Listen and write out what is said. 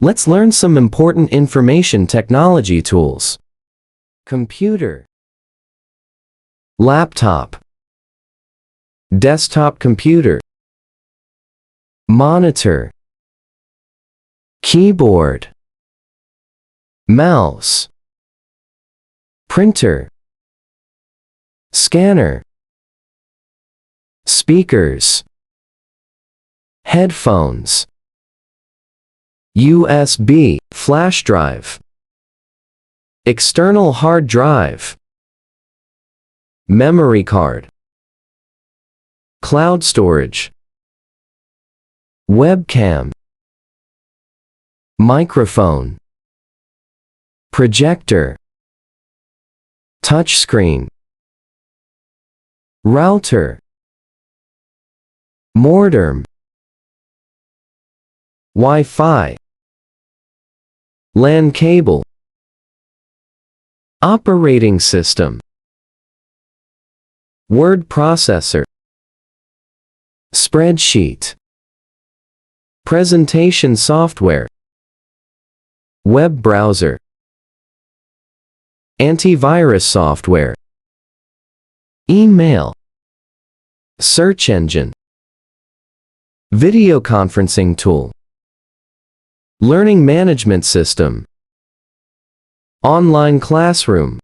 Let's learn some important information technology tools. Computer, laptop, desktop computer, monitor, keyboard, mouse, printer, scanner, speakers, headphones, USB, flash drive, external hard drive, memory card, cloud storage, webcam, microphone, projector, touchscreen, router, modem, Wi-Fi, LAN cable, operating system, word processor, spreadsheet, presentation software, web browser, antivirus software, email, search engine, video conferencing tool, learning management system, online classroom,